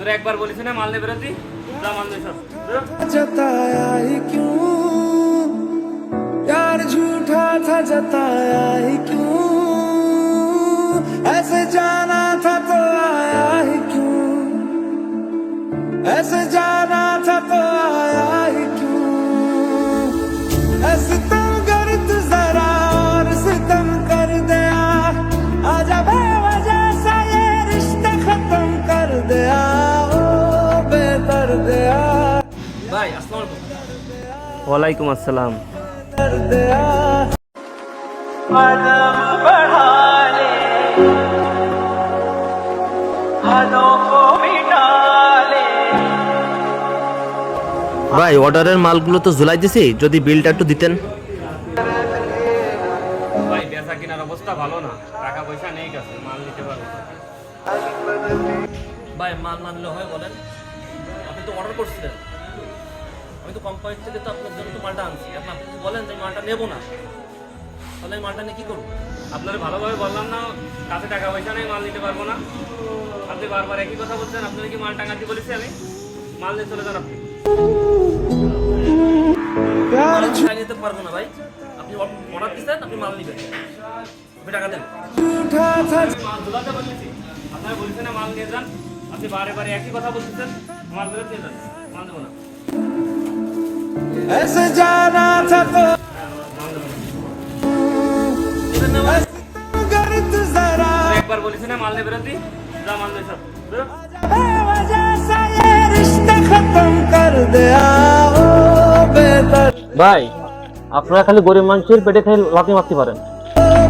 তোরা একবার বলিস না মাল নেবে রাতি যা মাল নে সব जताया ही क्यों प्यार झूठा था जताया ही क्यों ऐसे जाना था तो आया ही क्यों ऐसे जाना था तो आया ही क्यों ऐसे तुम गर्द जरा और सितम कर दिया आजा बेवजह सा ये रिश्ता खत्म कर दिया ओ बेदर्दिया ভাই আসসালামু আলাইকুম। ওয়ালাইকুম আসসালাম। कर दिया कदम बढ़ा ले हाथों को मिटा ले ভাই অর্ডারের মালগুলো তো ঝুলাই দিছি, যদি বিলটা একটু দিতেন। ভাই বেচা কেনার অবস্থা ভালো না, টাকা পয়সা নেই কাছে, মাল নিতে পারবো না। ভাই মাল না নিলে হয় বলেন? আপনি তো অর্ডার করছিলেন, আমি তো কোম্পানি থেকে তো আপনার জন্য তো মালটা আনছি। এখন আপনি যদি বলেন যে মালটা নেবো না, তাহলে আমি মালটা নিয়ে কী করবো? আপনারা ভালোভাবে বললাম না কাছে টাকা পয়সা নেই, মাল নিতে পারবো না। আপনি বারবার একই কথা বলছেন। আপনারা কি মাল টাকা দিয়ে বলেছি আমি? মাল নিয়ে চলে যান আপনি। মাল আমি নিতে পারবো না ভাই। আপনি অর্ডার দিচ্ছেন, আপনি মাল নিবেন, আপনি টাকা দেন। झूठा था আমি মাল ধুলাতে বলেছি, আপনারা বলছেন না মাল নিয়ে যান। আপনি বারে বারে একই কথা বলতেছেন, মাল ধরে নিয়ে যান, মাল দেবো না। ऐसे जाना था तो দেবেন না ভাই? गर्द जरा একবার বলেছি না মাল নেবে রাতি যা মাল নেই সব ধরো। बेवजह सा ये रिश्ता खत्म कर दिया ओ बेदर्द ভাই আপনারা খালি গরিব মানুষের পেটে খাই লাথি মারতে পারেন,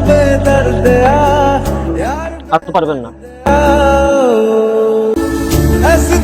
बेदर्दिया यार আর তো পারবেন না। ऐसे